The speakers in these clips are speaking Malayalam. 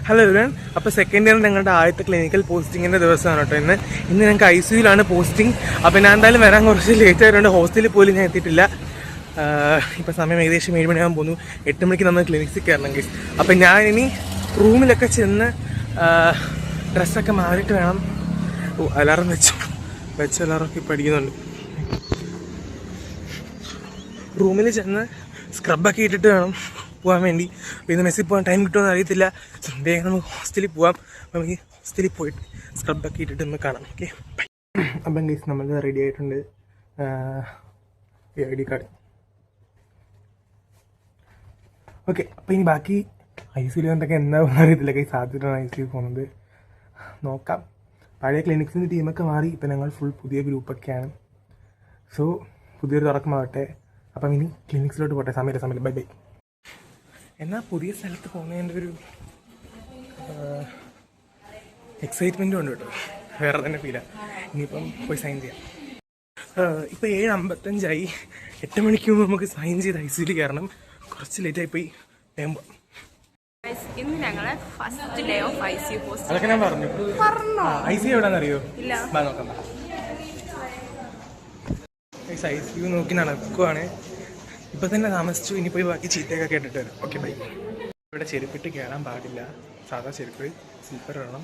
Hello everyone. അപ്പോൾ സെക്കൻഡ് ഇയർ ഞങ്ങളുടെ ആദ്യത്തെ ക്ലിനിക്കൽ പോസ്റ്റിങ്ങിൻ്റെ ദിവസമാണ് കേട്ടോ ഇന്ന് ഞങ്ങൾക്ക് ICUലാണ് പോസ്റ്റിംഗ്. അപ്പോൾ ഞാൻ എന്തായാലും വരാൻ കുറച്ച് ലേറ്റ് ആയതുകൊണ്ട് ഹോസ്റ്റലിൽ പോലും ഞാൻ എത്തിയിട്ടില്ല. ഇപ്പോൾ സമയം ഏകദേശം 7 മണിയാകാൻ പോകുന്നു. 8 മണിക്ക് നമ്മൾ ക്ലിനിക്സിൽ കയറണം ഗൈസ്. അപ്പോൾ ഞാൻ ഇനി റൂമിലൊക്കെ ചെന്ന് ഡ്രസ്സൊക്കെ മാറിയിട്ട് വേണം. അലാറം വെച്ച് അലാറൊക്കെ പഠിക്കുന്നുണ്ട്. റൂമിൽ ചെന്ന് സ്ക്രബൊക്കെ ഇട്ടിട്ട് വേണം പോകാൻ വേണ്ടി. പിന്നെ മെസ്സിൽ പോകാൻ ടൈം കിട്ടുമെന്ന് അറിയത്തില്ല. വേഗം നമുക്ക് ഹോസ്റ്റലിൽ പോകാം. അപ്പം നമുക്ക് ഹോസ്റ്റലിൽ പോയിട്ട് സ്ക്രബൊക്കെ ഇട്ടിട്ട് നമുക്ക് കാണാം. ഓക്കെ, അപ്പം ഗൈസ് നമ്മൾ റെഡി ആയിട്ടുണ്ട്. ID card. ഓക്കെ, അപ്പോൾ ഇനി ബാക്കി ICUയിൽ എന്തൊക്കെ എന്താണെന്ന് അറിയത്തില്ല ഗൈസ്. ആദ്യമായിട്ടാണ് ICU പോകുന്നത്. നോക്കാം. പഴയ ക്ലിനിക്സിൻ്റെ ടീമൊക്കെ മാറി. ഇപ്പം ഞങ്ങൾ ഫുൾ പുതിയ ഗ്രൂപ്പൊക്കെയാണ്. സോ പുതിയൊരു തുറക്കമാവട്ടെ. അപ്പം ഇനി ക്ലിനിക്സിലോട്ട് പോട്ടെ. സമയം ബൈ ബൈ. എന്നാൽ പുതിയ സ്ഥലത്ത് പോകുന്നതിൻ്റെ ഒരു എക്സൈറ്റ്മെൻറ്റും ഉണ്ട് കേട്ടോ. വേറെ തന്നെ ഫീലാണ്. ഇനിയിപ്പം പോയി സൈൻ ചെയ്യാം. ഇപ്പോൾ 7:55 8 മണിക്ക് മുമ്പ് നമുക്ക് സൈൻ ചെയ്ത് ICUയിൽ കയറണം. കുറച്ച് ലേറ്റായി പോയി. വേഗം പോകാം. ഇന്ന് ഞങ്ങളെ first day of ICU post. അതൊക്കെ ഞാൻ പറഞ്ഞു. ICU എവിടെയാണെന്നറിയോ? നോക്കാം. ICU നോക്കി നടക്കുവാണ്. ഇപ്പം തന്നെ താമസിച്ചു. ഇനി പോയി ബാക്കി ചീത്തയൊക്കെ കേട്ടിട്ട് വരാം. Okay bye. ഇവിടെ ചെരുപ്പിട്ട് കയറാൻ പാടില്ല. സാധാ ചെരുപ്പ്, സ്ലിപ്പർ ഇടണം.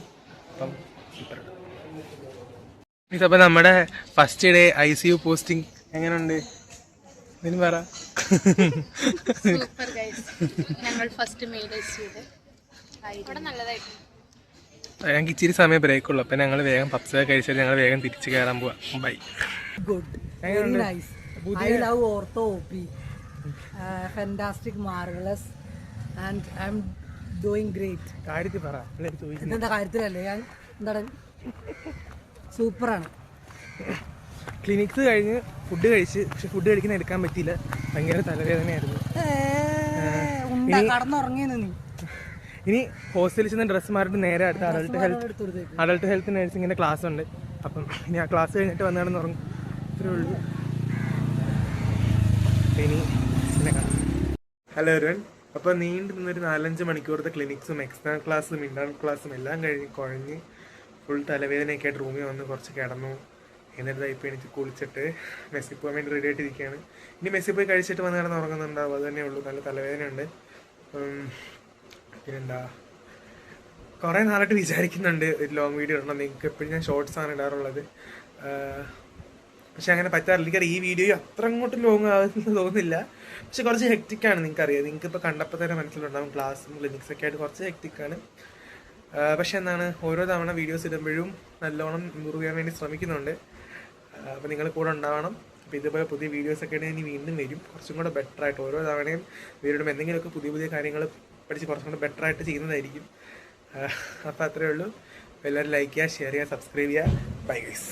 അപ്പം സ്ലിപ്പർ ഇടാം. ഇതപ്പം നമ്മുടെ ഫസ്റ്റ് ഡേ ICU പോസ്റ്റിംഗ് എങ്ങനെയുണ്ട്? ഇതിന് പറ. ഞങ്ങൾക്ക് ഇച്ചിരി സമയം ബ്രേക്കുള്ളൂ. അപ്പം ഞങ്ങൾ വേഗം പപ്സൊക്കെ കഴിച്ചാൽ ഞങ്ങൾ വേഗം തിരിച്ച് കയറാൻ പോവാം. Bye. Good, very nice. I love ortho OP. Fantastic, marvelous, and I'm doing great. കാര്യത്തിൽ പറ. എന്താ കാര്യത്തിലല്ലേ? ഞാൻ എന്താണ് സൂപ്പറാണ്. ക്ലിനിക്സ് കഴിഞ്ഞ് ഫുഡ് കഴിച്ച്, പക്ഷെ ഫുഡ് കഴിക്കുന്ന എടുക്കാൻ പറ്റിയില്ല. ഭയങ്കര തലവേദനയായിരുന്നു. കടന്നുറങ്ങിയെന്ന് നീ. ഇനി ഹോസ്റ്റലിൽ ചെന്ന് ഡ്രസ്സ് മാറിയിട്ട് നേരെ അടുത്ത അഡൾട്ട് ഹെൽത്ത് നഴ്സിങ്ങിൻ്റെ ക്ലാസ് ഉണ്ട്. അപ്പം ഇനി ആ ക്ലാസ് കഴിഞ്ഞിട്ട് വന്നു കിടന്നുറങ്ങും. ഇത്രേ ഉള്ളൂ. ഇനി പിന്നെ കാണാം. Hello everyone. അപ്പോൾ നീണ്ടു നിന്നൊരു 4-5 മണിക്കൂറത്തെ ക്ലിനിക്സും എക്സ്ട്രാ ക്ലാസ്സും ഇൻറ്റേർണൽ ക്ലാസ്സും എല്ലാം കുഴഞ്ഞ് ഫുൾ തലവേദനയൊക്കെ ആയിട്ട് റൂമിൽ വന്ന് കുറച്ച് കിടന്നു. എന്നിട്ട് ഇപ്പോൾ എനിക്ക് കുളിച്ചിട്ട് മെസ്സിൽ പോകാൻ വേണ്ടി റെഡി ആയിട്ടിരിക്കുകയാണ്. ഇനി മെസ്സിൽ പോയി കഴിച്ചിട്ട് വന്ന് കിടന്ന് ഉറങ്ങുന്നുണ്ടാവും. അത് തന്നെ ഉള്ളൂ. നല്ല തലവേദനയുണ്ട്. പിന്നെന്താ, കുറേ നാളായിട്ട് വിചാരിക്കുന്നുണ്ട് ഒരു ലോങ് വീഡിയോ ഇടണം. നിങ്ങൾക്ക് എപ്പോഴും ഞാൻ ഷോർട്സാണ് ഇടാറുള്ളത്. പക്ഷെ അങ്ങനെ പറ്റാറില്ല. എനിക്കറിയാം ഈ വീഡിയോ അത്ര അങ്ങോട്ട് ലോങ് ആകുമെന്ന് തോന്നുന്നില്ല. പക്ഷെ കുറച്ച് ഹെക്റ്റിക്കാണ്. നിങ്ങൾക്കറിയാം. നിങ്ങൾക്കിപ്പോൾ കണ്ടപ്പോൾ തന്നെ മനസ്സിലുണ്ടാകും. ക്ലാസ്സും ക്ലിനിക്സൊക്കെ ആയിട്ട് കുറച്ച് ഹെക്റ്റിക്കാണ്. പക്ഷെ എന്താണ്, ഓരോ തവണ വീഡിയോസ് ഇടുമ്പോഴും നല്ലോണം ഇമ്പ്രൂവ് ചെയ്യാൻ വേണ്ടി ശ്രമിക്കുന്നുണ്ട്. അപ്പോൾ നിങ്ങൾ കൂടെ ഉണ്ടാവണം. അപ്പോൾ ഇതുപോലെ പുതിയ വീഡിയോസൊക്കെ ആയിട്ട് ഇനി വീണ്ടും വരും. കുറച്ചും കൂടെ ബെറ്ററായിട്ട് ഓരോ തവണയും വീഡിയോയിടുമ്പോൾ എന്തെങ്കിലുമൊക്കെ പുതിയ കാര്യങ്ങൾ പഠിച്ച് കുറച്ചും കൂടെ ബെറ്ററായിട്ട് ചെയ്യുന്നതായിരിക്കും. അപ്പോൾ അത്രയേ ഉള്ളൂ. എല്ലാവരും ലൈക്ക് ചെയ്യുക, ഷെയർ ചെയ്യുക, സബ്സ്ക്രൈബ് ചെയ്യുക. Bye guys.